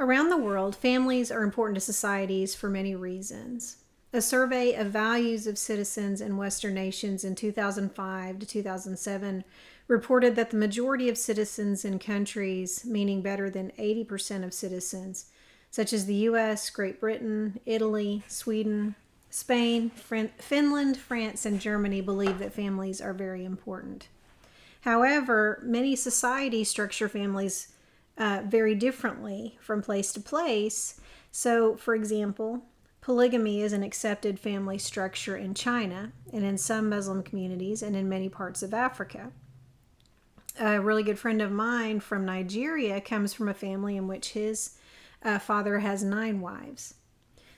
Around the world, families are important to societies for many reasons. A survey of values of citizens in Western nations in 2005 to 2007 reported that the majority of citizens in countries, meaning better than 80% of citizens, such as the US, Great Britain, Italy, Sweden, Spain, Finland, France, and Germany, believe that families are very important. However, many societies structure families very differently from place to place. So, for example, polygamy is an accepted family structure in China and in some Muslim communities and in many parts of Africa. A really good friend of mine from Nigeria comes from a family in which his father has 9 wives.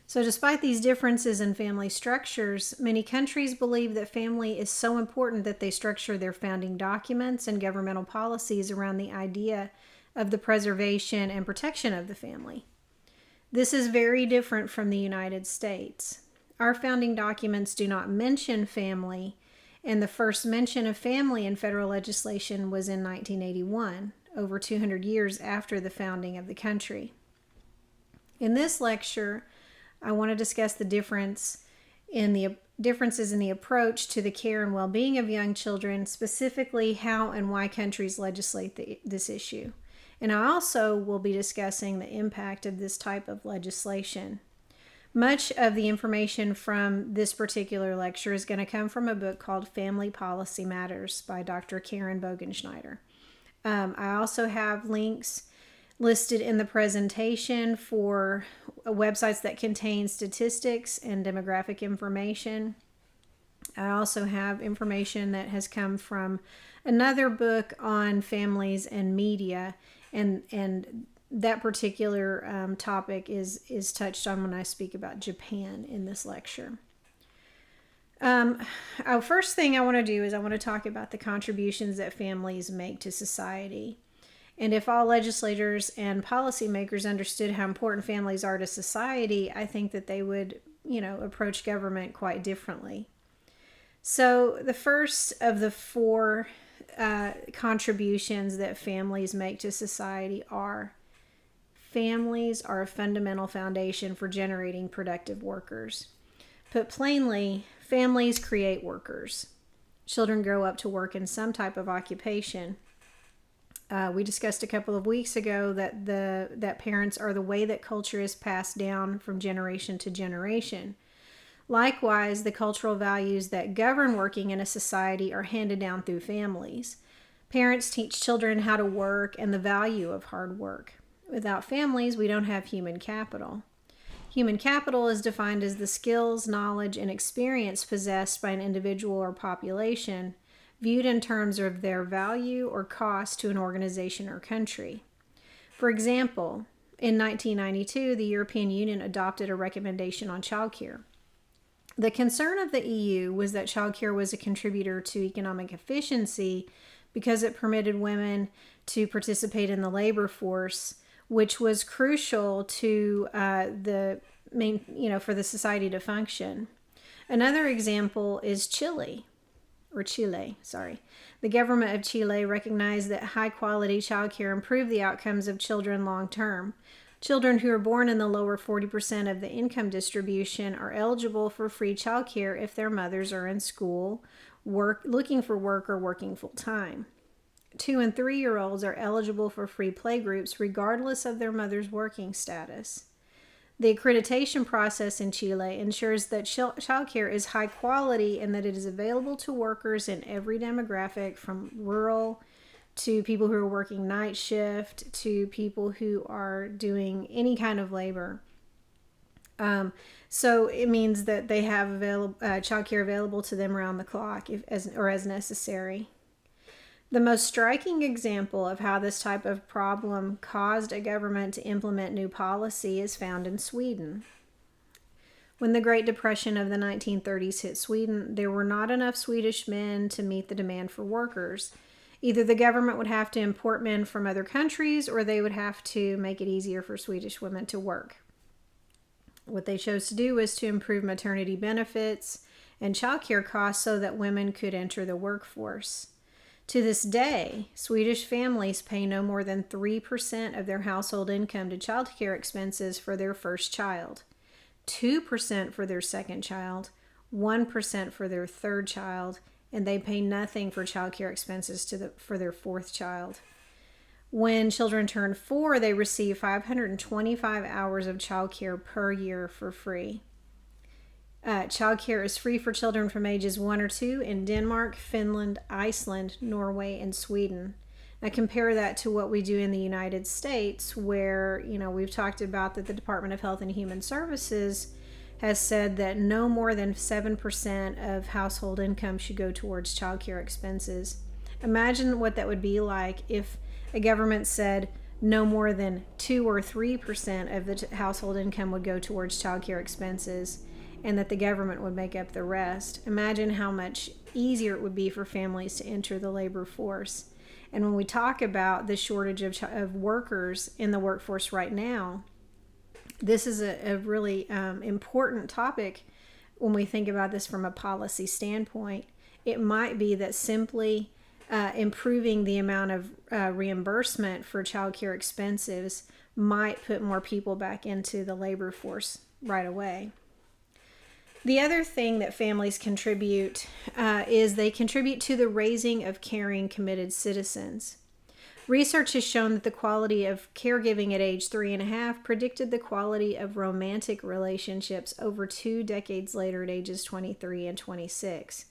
So despite these differences in family structures, many countries believe that family is so important that they structure their founding documents and governmental policies around the idea of the preservation and protection of the family. This is very different from the United States. Our founding documents do not mention family, and the first mention of family in federal legislation was in 1981, over 200 years after the founding of the country. In this lecture, I want to discuss the differences in the approach to the care and well-being of young children, specifically how and why countries legislate this issue. And I also will be discussing the impact of this type of legislation. Much of the information from this particular lecture is going to come from a book called Family Policy Matters by Dr. Karen Bogenschneider. I also have links listed in the presentation for websites that contain statistics and demographic information. I also have information that has come from another book on families and media, and that particular topic is touched on when I speak about Japan in this lecture. First thing I want to do is I want to talk about the contributions that families make to society. And if all legislators and policymakers understood how important families are to society, I think that they would, approach government quite differently. So the first of the 4 contributions that families make to society are: families are a fundamental foundation for generating productive workers. Put plainly, families create workers. Children grow up to work in some type of occupation. We discussed a couple of weeks ago that parents are the way that culture is passed down from generation to generation. Likewise, the cultural values that govern working in a society are handed down through families. Parents teach children how to work and the value of hard work. Without families, we don't have human capital. Human capital is defined as the skills, knowledge, and experience possessed by an individual or population, viewed in terms of their value or cost to an organization or country. For example, in 1992, the European Union adopted a recommendation on childcare. The concern of the EU was that childcare was a contributor to economic efficiency because it permitted women to participate in the labor force, which was crucial to for the society to function. Another example is Chile. The government of Chile recognized that high-quality childcare improved the outcomes of children long-term. Children who are born in the lower 40% of the income distribution are eligible for free childcare if their mothers are in school, looking for work, or working full-time. 2- and 3-year-olds are eligible for free playgroups regardless of their mother's working status. The accreditation process in Chile ensures that childcare is high quality and that it is available to workers in every demographic, from rural to people who are working night shift to people who are doing any kind of labor. So it means that they have childcare available to them around the clock as necessary. The most striking example of how this type of problem caused a government to implement new policy is found in Sweden. When the Great Depression of the 1930s hit Sweden, there were not enough Swedish men to meet the demand for workers. Either the government would have to import men from other countries, or they would have to make it easier for Swedish women to work. What they chose to do was to improve maternity benefits and childcare costs so that women could enter the workforce. To this day, Swedish families pay no more than 3% of their household income to childcare expenses for their first child, 2% for their second child, 1% for their third child, and they pay nothing for childcare expenses for their fourth child. When children turn 4, they receive 525 hours of childcare per year for free. Childcare is free for children from ages 1 or 2 in Denmark, Finland, Iceland, Norway, and Sweden. Now compare that to what we do in the United States, where, we've talked about that the Department of Health and Human Services has said that no more than 7% of household income should go towards childcare expenses. Imagine what that would be like if a government said no more than 2 or 3% of the household income would go towards childcare expenses, and that the government would make up the rest. Imagine how much easier it would be for families to enter the labor force. And when we talk about the shortage of workers in the workforce right now, this is a really important topic when we think about this from a policy standpoint. It might be that simply improving the amount of reimbursement for childcare expenses might put more people back into the labor force right away. The other thing that families contribute is they contribute to the raising of caring, committed citizens. Research has shown that the quality of caregiving at age 3.5 predicted the quality of romantic relationships over 2 decades later at ages 23 and 26.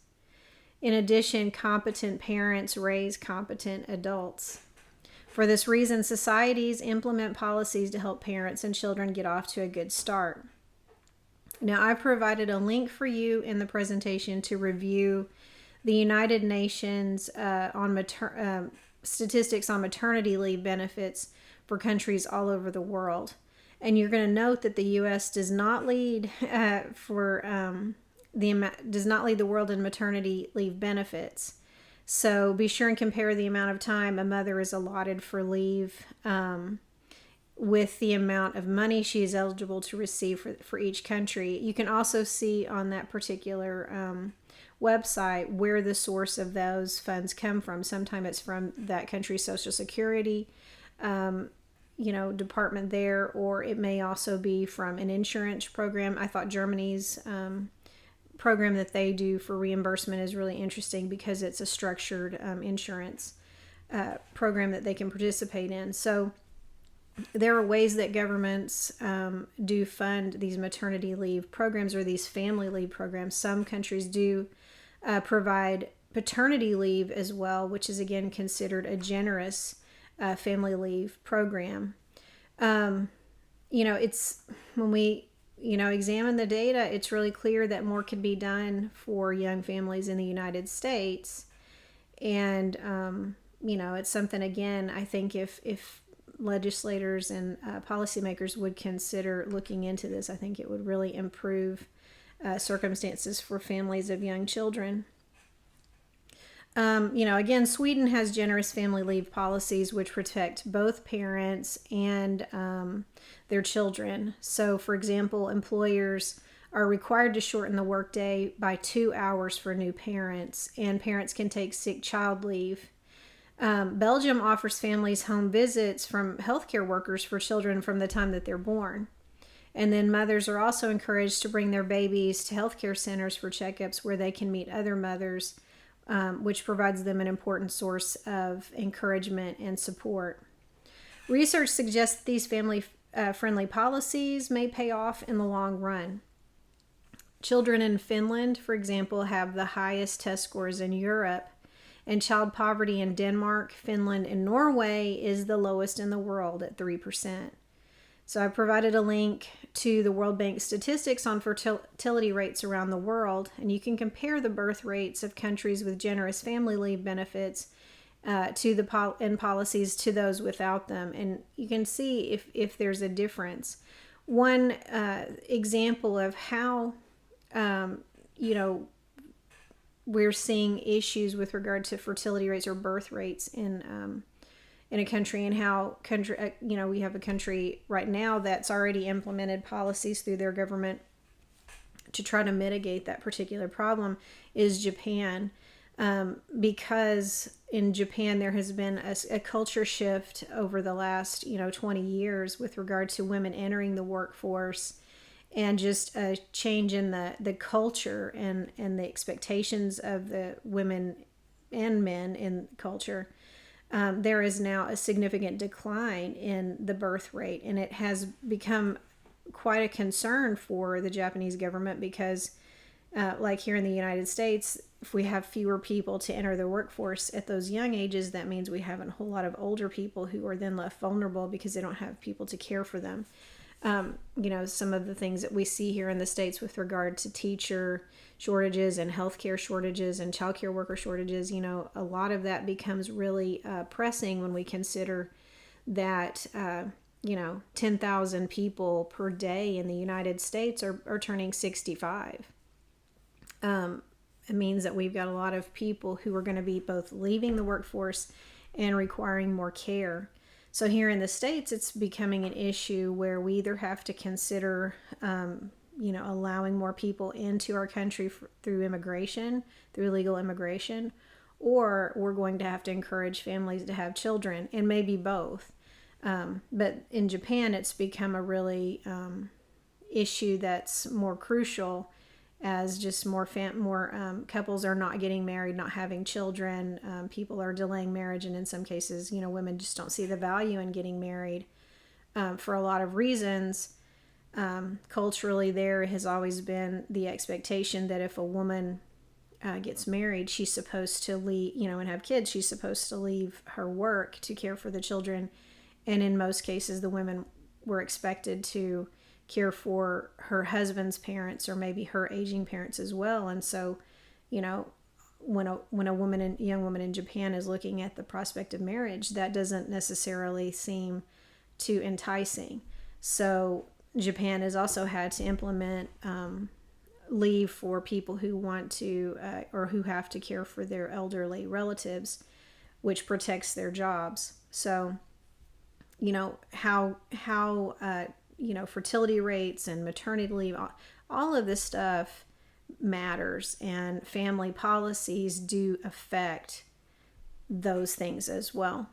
In addition, competent parents raise competent adults. For this reason, societies implement policies to help parents and children get off to a good start. Now, I've provided a link for you in the presentation to review the United Nations statistics on maternity leave benefits for countries all over the world. And you're going to note that the U.S. does not lead the world in maternity leave benefits. So be sure and compare the amount of time a mother is allotted for leave with the amount of money she is eligible to receive for each country. You can also see on that particular website where the source of those funds come from. Sometimes it's from that country's Social Security department there, or it may also be from an insurance program. I thought Germany's program that they do for reimbursement is really interesting because it's a structured insurance program that they can participate in. So there are ways that governments do fund these maternity leave programs or these family leave programs. Some countries do provide paternity leave as well, which is again considered a generous family leave program. It's when we examine the data, it's really clear that more could be done for young families in the United States. And it's something, again, I think if legislators and policymakers would consider looking into this, I think it would really improve circumstances for families of young children. Again, Sweden has generous family leave policies which protect both parents and their children. So, for example, employers are required to shorten the workday by 2 hours for new parents, and parents can take sick child leave. Belgium offers families home visits from healthcare workers for children from the time that they're born. And then mothers are also encouraged to bring their babies to healthcare centers for checkups where they can meet other mothers, which provides them an important source of encouragement and support. Research suggests that these family-friendly policies may pay off in the long run. Children in Finland, for example, have the highest test scores in Europe, and child poverty in Denmark, Finland, and Norway is the lowest in the world at 3%. So I've provided a link to the World Bank statistics on fertility rates around the world, and you can compare the birth rates of countries with generous family leave benefits and policies to those without them, and you can see if there's a difference. One example of how we're seeing issues with regard to fertility rates or birth rates in a country, and how we have a country right now that's already implemented policies through their government to try to mitigate that particular problem, is Japan. because in Japan there has been a culture shift over the last 20 years with regard to women entering the workforce, and just a change in the culture and the expectations of the women and men in culture. There is now a significant decline in the birth rate, and it has become quite a concern for the Japanese government because, like here in the United States, if we have fewer people to enter the workforce at those young ages, that means we have a whole lot of older people who are then left vulnerable because they don't have people to care for them. Some of the things that we see here in the States with regard to teacher shortages and healthcare shortages and childcare worker shortages, a lot of that becomes really pressing when we consider that, 10,000 people per day in the United States are turning 65. It means that we've got a lot of people who are going to be both leaving the workforce and requiring more care. So here in the States, it's becoming an issue where we either have to consider, allowing more people into our country through immigration, through legal immigration, or we're going to have to encourage families to have children, and maybe both. But in Japan, it's become a really issue that's more crucial, as just more couples are not getting married, not having children. People are delaying marriage, and in some cases, women just don't see the value in getting married for a lot of reasons. Culturally, there has always been the expectation that if a woman gets married, she's supposed to leave, and have kids, she's supposed to leave her work to care for the children. And in most cases, the women were expected to care for her husband's parents or maybe her aging parents as well. And so, when a young woman in Japan is looking at the prospect of marriage, that doesn't necessarily seem too enticing. So Japan has also had to implement leave for people who want to or who have to care for their elderly relatives, which protects their jobs. So, how fertility rates and maternity leave, all of this stuff matters, and family policies do affect those things as well.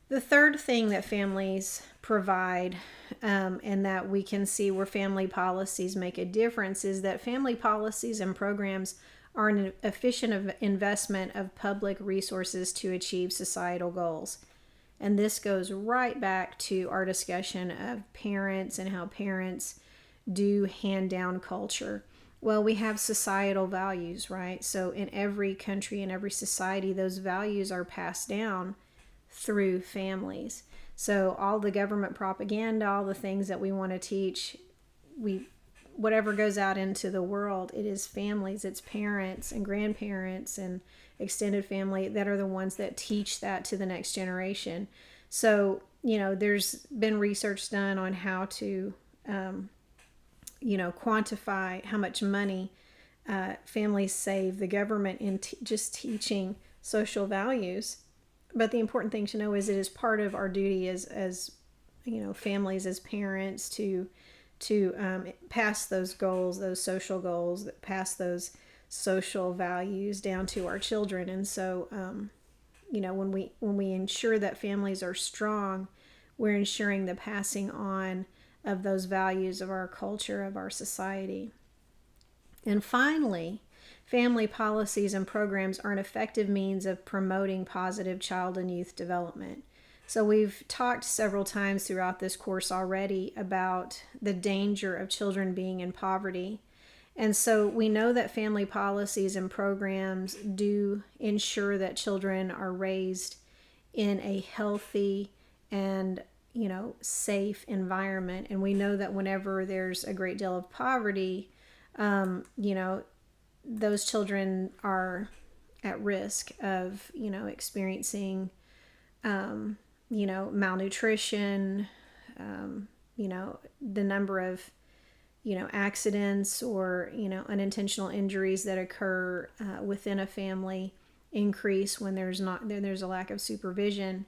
The third thing that families provide, and that we can see where family policies make a difference, is that family policies and programs are an efficient investment of public resources to achieve societal goals. And this goes right back to our discussion of parents and how parents do hand down culture. Well, we have societal values, right? So in every country, in every society, those values are passed down through families. So all the government propaganda, all the things that we want to teach, whatever goes out into the world, it is families, it's parents and grandparents and extended family that are the ones that teach that to the next generation. So, there's been research done on how to, quantify how much money families save the government in just teaching social values. But the important thing to know is it is part of our duty as families, as parents, to pass those goals, those social goals, pass those social values down to our children. And so, when we ensure that families are strong, we're ensuring the passing on of those values of our culture, of our society. And finally, family policies and programs are an effective means of promoting positive child and youth development. So we've talked several times throughout this course already about the danger of children being in poverty. And so we know that family policies and programs do ensure that children are raised in a healthy and, safe environment. And we know that whenever there's a great deal of poverty, those children are at risk of, experiencing, malnutrition, the number of, accidents or, unintentional injuries that occur within a family increase when there's a lack of supervision.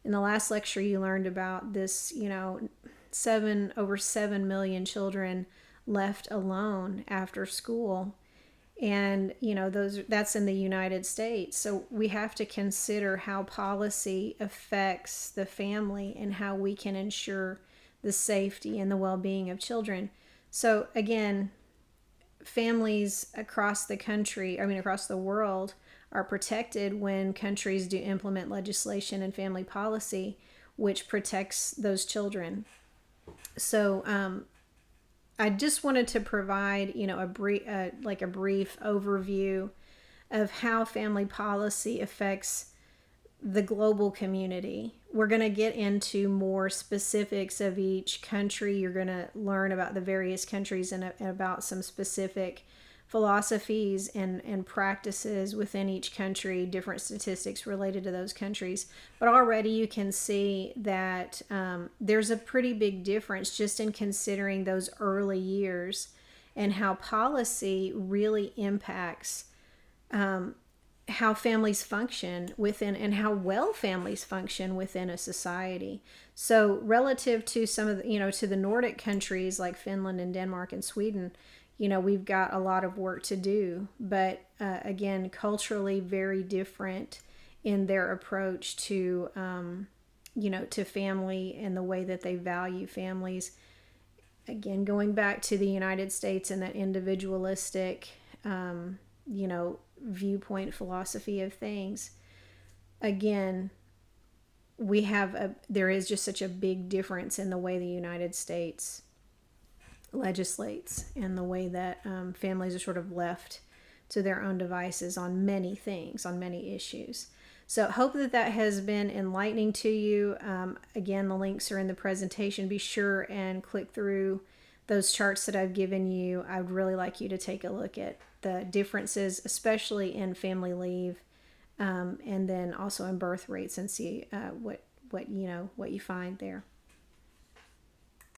In the last lecture, you learned about this, over 7 million children left alone after school. And that's in the United States. So we have to consider how policy affects the family and how we can ensure the safety and the well-being of children. So again, families across the country, across the world, are protected when countries do implement legislation and family policy which protects those children. So I just wanted to provide, a brief overview of how family policy affects the global community. We're going to get into more specifics of each country. You're going to learn about the various countries and about some specific philosophies and practices within each country, different statistics related to those countries. But already you can see that there's a pretty big difference just in considering those early years and how policy really impacts how families function within, and how well families function within a society. So relative to some of the, to the Nordic countries like Finland and Denmark and Sweden, we've got a lot of work to do, but again, culturally very different in their approach to, to family and the way that they value families. Again, going back to the United States and that individualistic, viewpoint philosophy of things. Again, there is just such a big difference in the way the United States legislates and the way that families are sort of left to their own devices on many things, on many issues. So hope that has been enlightening to you. Again, the links are in the presentation. Be sure and click through those charts that I've given you. I would really like you to take a look at the differences, especially in family leave, and then also in birth rates, and see what you find there.